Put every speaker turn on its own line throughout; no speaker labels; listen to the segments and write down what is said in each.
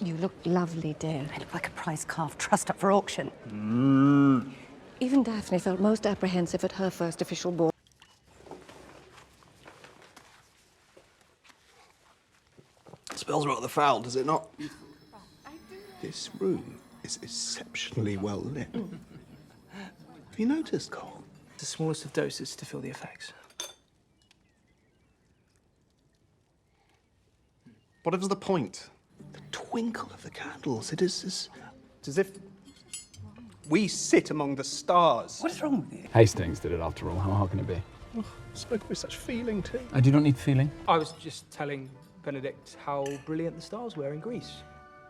You look lovely, dear.
I look like a prize calf trussed up for auction.
Even Daphne felt most apprehensive at her first official ball.
It smells rather foul, does it not? This room is exceptionally well lit. Have you noticed, Cole?
The smallest of doses to feel the effects.
Whatever's the point? The twinkle of the candles. It is as if we sit among the stars.
What is wrong with you?
Hastings did it after all. How hard can it be?
Oh, spoken with such feeling, too.
I do not need feeling.
I was just telling Benedict how brilliant the stars were in Greece.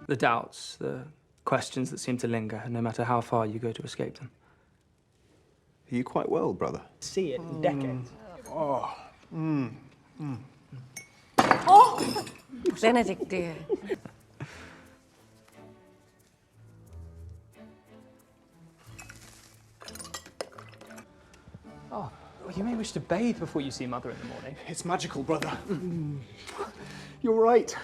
The doubts, the questions that seem to linger, no matter how far you go to escape them.
Are you quite well, brother?
See it in decades.
Oh.
Oh! Benedict, dear.
Oh, you may wish to bathe before you see Mother in the morning.
It's magical, brother. You're right.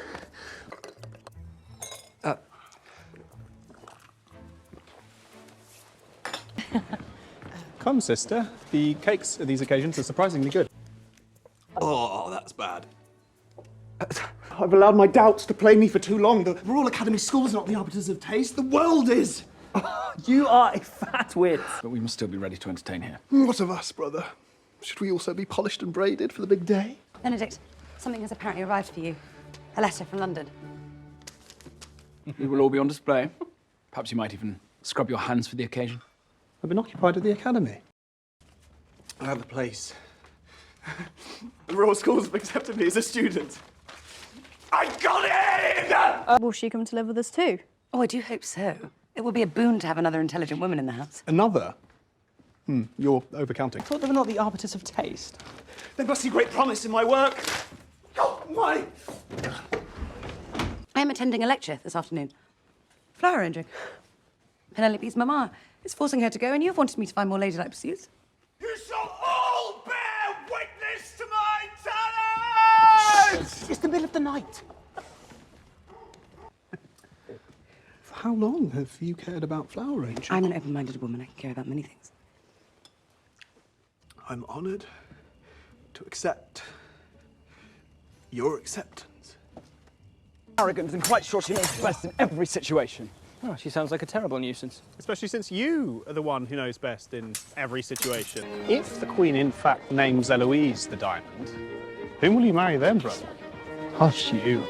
Come, sister. The cakes at these occasions are surprisingly good.
Oh, that's bad. I've allowed my doubts to play me for too long. The Royal Academy School's not the arbiters of taste. The world is.
You are a fat wit.
But we must still be ready to entertain here.
What of us, brother? Should we also be polished and braided for the big day?
Benedict, something has apparently arrived for you. A letter from London.
We will all be on display. Perhaps you might even scrub your hands for the occasion.
I've been occupied at the academy. I have a place. The Royal Schools have accepted me as a student. I got in!
Will she come to live with us too?
Oh, I do hope so. It will be a boon to have another intelligent woman in the house.
Another? You're overcounting.
I thought they were not the arbiters of taste.
There must be great promise in my work. Oh, why?
I am attending a lecture this afternoon. Flower arranging. Penelope's mamma is forcing her to go, and you've wanted me to find more ladylike pursuits.
You shall all bear witness to my talent!
It's the middle of the night.
For how long have you cared about flower arranging?
I'm an open-minded woman. I can care about many things.
I'm honoured to accept your acceptance.
Arrogant and quite sure she knows best in every situation.
Oh, she sounds like a terrible nuisance.
Especially since you are the one who knows best in every situation. If the Queen in fact names Eloise the diamond, whom will you marry then, brother? Hush you.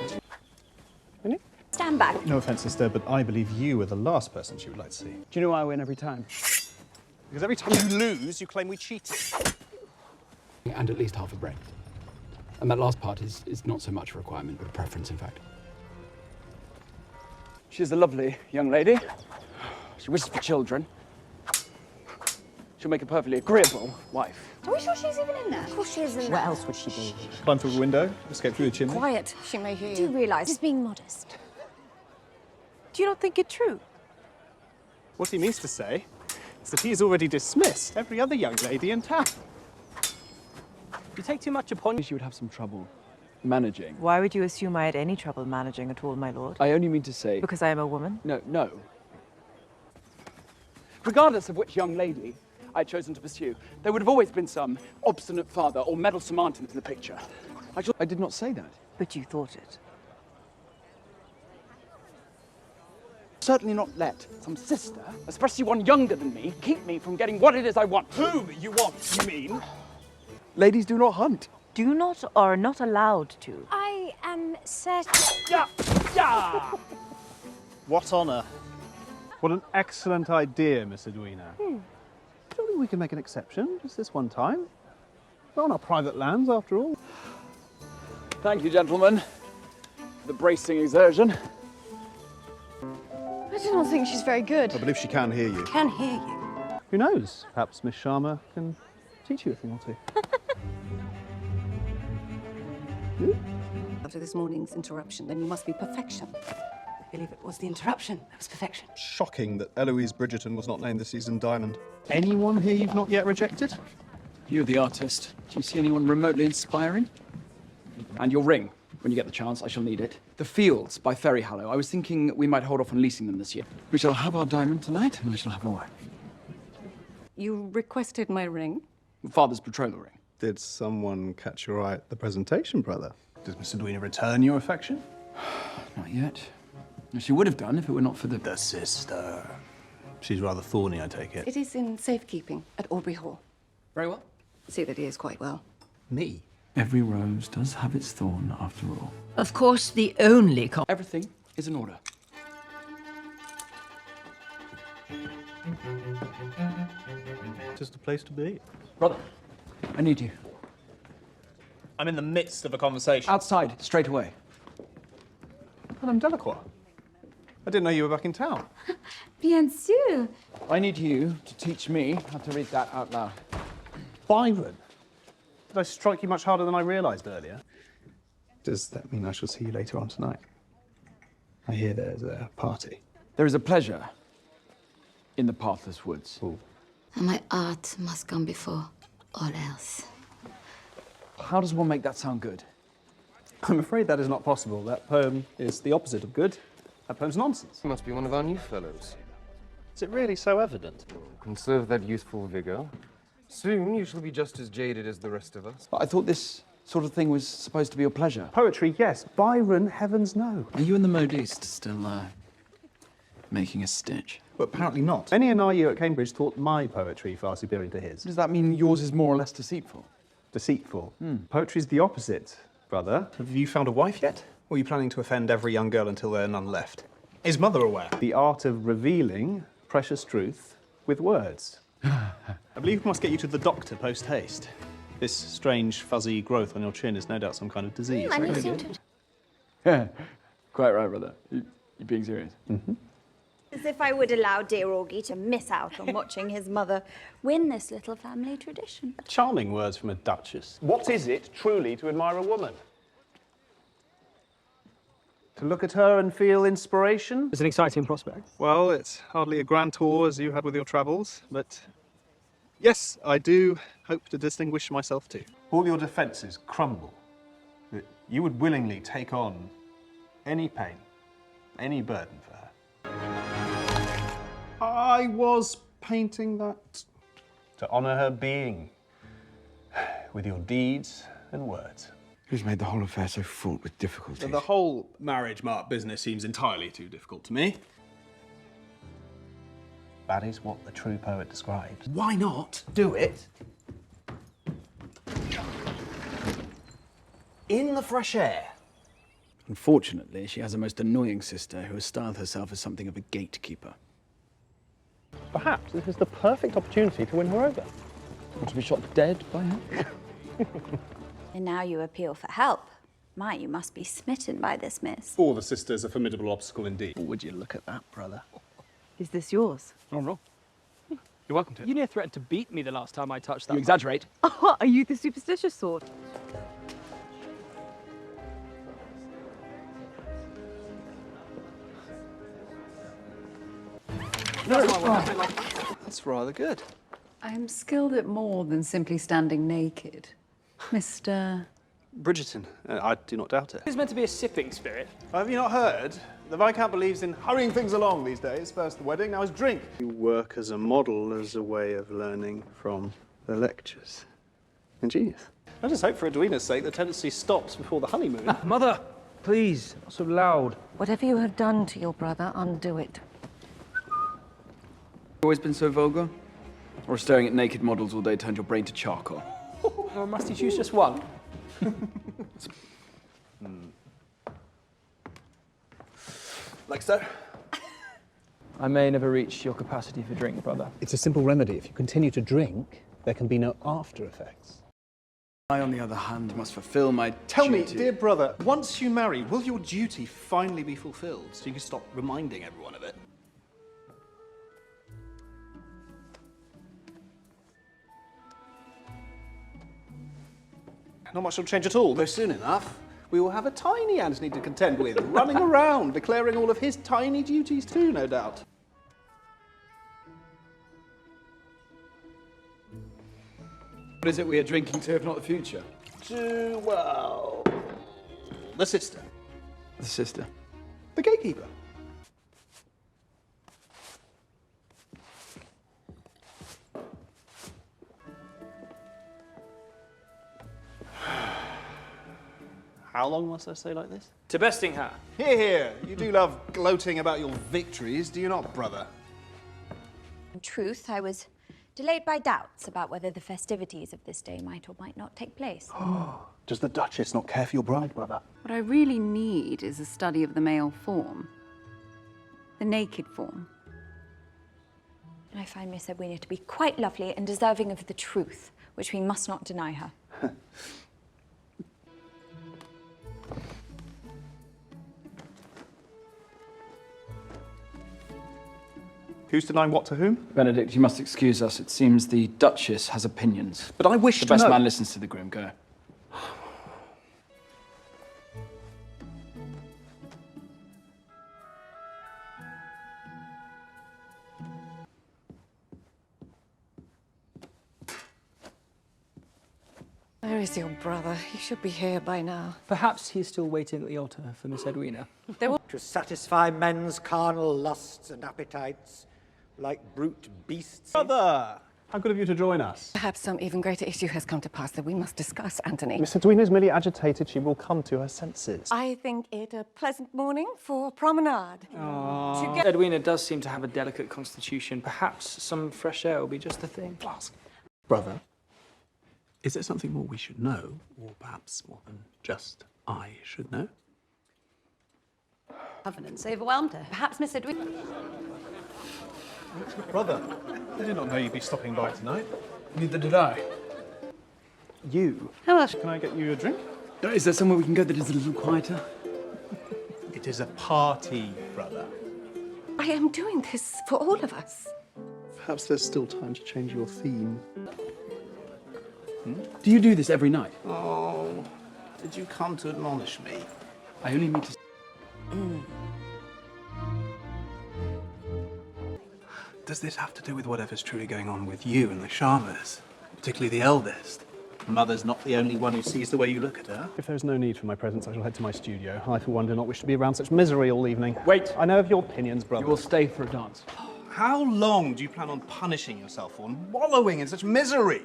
Really?
Stand back.
No offence, sister, but I believe you are the last person she would like to see.
Do you know why I win every time?
Because every time you lose, you claim we cheated.
And at least half a brain. And that last part is not so much a requirement, but a preference, in fact.
She's a lovely young lady. She wishes for children. She'll make a perfectly agreeable wife.
Are we sure she's even in there? Of course she isn't.
Where else would she be?
Climb through the window, escape through the chimney.
Quiet. She may hear
Do
you.
you realise he's being modest? Do you not think it true?
What he means to say is that he has already dismissed every other young lady in town.
You take too much upon you.
She would have some trouble managing.
Why would you assume I had any trouble managing at all, my lord?
I only mean to say...
Because I am a woman?
No. Regardless of which young lady I'd chosen to pursue, there would have always been some obstinate father or meddlesome aunt in the picture. I did not say that.
But you thought it.
Certainly not let some sister, especially one younger than me, keep me from getting what it is I want.
Whom you want, you mean?
Ladies do not hunt.
Do not or are not allowed to.
I am certain.
Yeah! What honour. What an excellent idea, Miss Edwina. Surely we can make an exception, just this one time. We're on our private lands, after all.
Thank you, gentlemen, for the bracing exertion.
I do not think she's very good.
I believe she can hear you.
Can hear you.
Who knows? Perhaps Miss Sharma can teach you a thing or two.
After this morning's interruption, then you must be perfection. I believe it was the interruption that was perfection.
Shocking that Eloise Bridgerton was not named this season Diamond.
Anyone here you've not yet rejected?
You're the artist. Do you see anyone remotely inspiring? And your ring. when you get the chance. I shall need it. The Fields by Ferry Hollow. I was thinking we might hold off on leasing them this year. We shall have our diamond tonight, and I shall have my wife.
You requested my ring?
Father's betrothal ring.
Did someone catch your eye at the presentation, brother? Does Miss Edwina return your affection?
Not yet. She would have done if it were not for the
sister. She's rather thorny, I take it.
It is in safekeeping at Aubrey Hall.
Very well.
See that he is quite well.
Me?
Every rose does have its thorn, after all.
Of course, the only
Everything is in order.
Just a place to be.
Brother, I need you.
I'm in the midst of a conversation.
Outside, straight away.
Madame Delacroix. I didn't know you were back in town.
Bien sûr.
I need you to teach me how to read that out loud.
Byron. Did I strike you much harder than I realised earlier? Does that mean I shall see you later on tonight? I hear there's a party.
There is a pleasure in the pathless woods.
Ooh.
And my art must come before all else.
How does one make that sound good?
I'm afraid that is not possible. That poem is the opposite of good. That poem's nonsense.
You must be one of our new fellows.
Is it really so evident?
Conserve that youthful vigor. Soon you shall be just as jaded as the rest of us.
But I thought this sort of thing was supposed to be your pleasure.
Poetry, yes. Byron, heavens no.
Are you and the modiste still, making a stitch?
But apparently not. Many an RU at Cambridge thought my poetry far superior to his.
Does that mean yours is more or less deceitful?
Deceitful. Poetry's the opposite, brother. Have you found a wife yet? Or are you planning to offend every young girl until there are none left? Is mother aware? The art of revealing precious truth with words. I believe we must get you to the doctor post-haste. This strange, fuzzy growth on your chin is no doubt some kind of disease.
Yeah, quite right, brother. You're being serious.
As if I would allow dear Augie to miss out on watching his mother win this little family tradition.
Charming words from a duchess. What is it, truly, to admire a woman? To look at her and feel inspiration?
It's an exciting prospect.
Well, it's hardly a grand tour as you had with your travels, but yes, I do hope to distinguish myself too. All your defences crumble. That you would willingly take on any pain, any burden for her. I was painting that to honour her being with your deeds and words.
Who's made the whole affair so fraught with difficulties?
The whole marriage mark business seems entirely too difficult to me. That is what the true poet describes. Why not do it in the fresh air?
Unfortunately, she has a most annoying sister who has styled herself as something of a gatekeeper.
Perhaps this is the perfect opportunity to win her over.
Want to be shot dead by her?
And now you appeal for help. My, you must be smitten by this miss.
All the sisters a formidable obstacle indeed. Would you look at that, brother?
Is this yours?
Oh, no.
You're welcome to it.
You near threatened to beat me the last time I touched that.
You exaggerate.
Oh, are you the superstitious sort?
That's rather good.
I'm skilled at more than simply standing naked. Mr.
Bridgerton, I do not doubt it.
It's meant to be a sipping spirit.
Have you not heard? The Viscount believes in hurrying things along these days. First the wedding, now it's drink. You work as a model as a way of learning from the lectures. Ingenious. I just hope for Edwina's sake the tendency stops before the honeymoon.
Mother, please, not so loud.
Whatever you have done to your brother, undo it.
Always been so vulgar? Or staring at naked models all day turned your brain to charcoal?
Or must he choose just one?
Like so?
I may never reach your capacity for drink, brother.
It's a simple remedy. If you continue to drink, there can be no after effects.
I, on the other hand, must fulfill my
Tell
duty.
me, dear brother, once you marry, will your duty finally be fulfilled so you can stop reminding everyone of it? Not much will change at all, though soon enough we will have a tiny Anthony to contend with, running around, declaring all of his tiny duties too, no doubt.
What is it we are drinking to, if not the future?
Do well. The sister.
The sister.
The gatekeeper. How long must I stay like this?
To besting her.
Hear, hear. You do love gloating about your victories, do you not, brother?
In truth, I was delayed by doubts about whether the festivities of this day might or might not take place.
Does the Duchess not care for your bride, brother?
What I really need is a study of the male form. The naked form.
I find Miss Edwina to be quite lovely and deserving of the truth, which we must not deny her.
Who's denying what to whom?
Benedict, you must excuse us. It seems the Duchess has opinions.
But I wish
the
to
best
know.
man listens to the groom. Go.
Where is your brother? He should be here by now.
Perhaps he's still waiting at the altar for Miss Edwina.
To satisfy men's carnal lusts and appetites, like brute beasts.
Brother! How good of you to join us.
Perhaps some even greater issue has come to pass that we must discuss, Anthony.
Miss Edwina is merely agitated. She will come to her senses.
I think it a pleasant morning for a promenade.
Edwina does seem to have a delicate constitution. Perhaps some fresh air will be just the thing.
Flask. Brother, is there something more we should know, or perhaps more than just I should know?
Covenants overwhelmed her. Perhaps Miss Edwina...
Brother, I did not know you'd be stopping by tonight.
Neither did I.
You?
How else?
Can I get you a drink?
Is there somewhere we can go that is a little quieter?
It is a party, brother.
I am doing this for all of us.
Perhaps there's still time to change your theme.
Do you do this every night?
Oh, did you come to admonish me?
I only mean to...
Does this have to do with whatever's truly going on with you and the Sharmas? Particularly the eldest? Mother's not the only one who sees the way you look at her. If there's no need for my presence, I shall head to my studio. I, for one, do not wish to be around such misery all evening.
Wait!
I know of your opinions, brother.
You will stay for a dance.
How long do you plan on punishing yourself for and wallowing in such misery?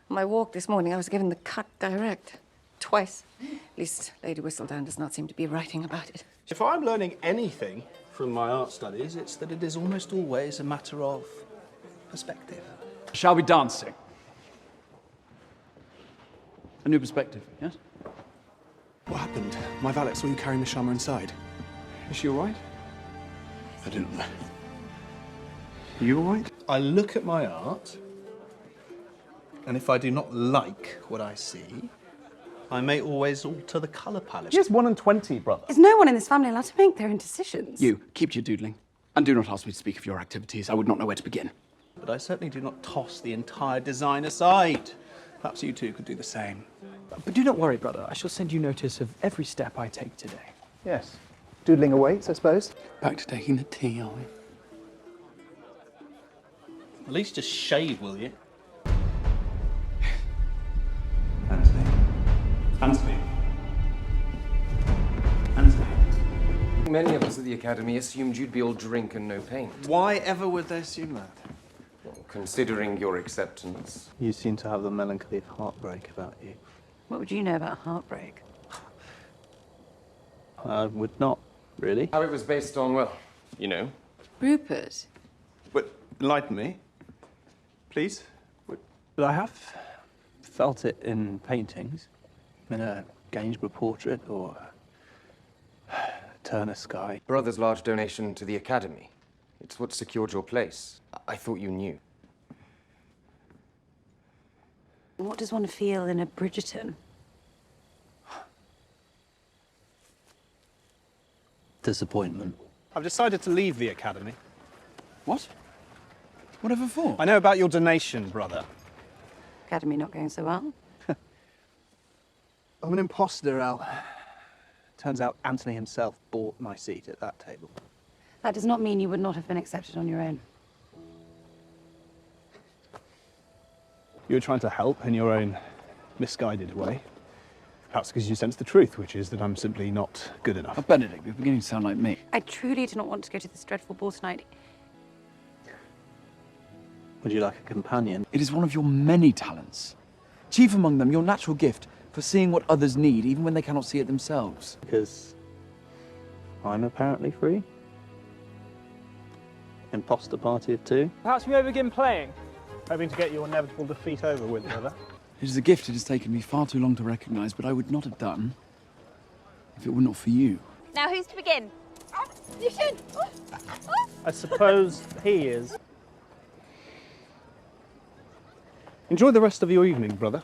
On my walk this morning, I was given the cut direct. Twice. At least Lady Whistledown does not seem to be writing about it.
If I'm learning anything from my art studies, it's that it is almost always a matter of perspective.
Shall we dancing? A new perspective, yes?
What happened? My valet saw you carry Miss Sharma inside.
Is she all right?
I didn't know. Are you all right? I look at my art, and if I do not like what I see, I may always alter the colour palette. Yes, 1 and 20, brother.
Is no one in this family allowed to make their own decisions?
You, keep to your doodling. And do not ask me to speak of your activities. I would not know where to begin.
But I certainly do not toss the entire design aside. Perhaps you two could do the same.
But do not worry, brother. I shall send you notice of every step I take today.
Yes. Doodling awaits, I suppose.
Back to taking the tea, are we?
At least just shave, will you? Anthony. Anthony. Anthony.
Many of us at the Academy assumed you'd be all drink and no paint.
Why ever would they assume that?
Well, considering your acceptance.
You seem to have the melancholy of heartbreak about you.
What would you know about heartbreak?
I would not, really.
How it was based on, well, you know.
Rupert.
But enlighten me, please. But I have felt it in paintings, in a Gainsborough portrait or a Turner sky.
Brother's large donation to the Academy. It's what secured your place. I thought you knew.
What does one feel in a Bridgerton?
Disappointment. I've decided to leave the Academy.
What? Whatever for?
I know about your donation, brother.
Academy not going so well?
I'm an imposter, Al. Turns out Anthony himself bought my seat at that table.
That does not mean you would not have been accepted on your own.
You were trying to help in your own misguided way. Perhaps because you sense the truth, which is that I'm simply not good enough.
Oh, Benedict, you're beginning to sound like me.
I truly do not want to go to this dreadful ball tonight.
Would you like a companion?
It is one of your many talents. Chief among them, your natural gift for seeing what others need, even when they cannot see it themselves.
Because I'm apparently free. Imposter party of two.
Perhaps we may begin playing.
Hoping to get your inevitable defeat over with, brother.
It is a gift it has taken me far too long to recognise, but I would not have done if it were not for you.
Now who's to begin? You should.
I suppose he is. Enjoy the rest of your evening, brother.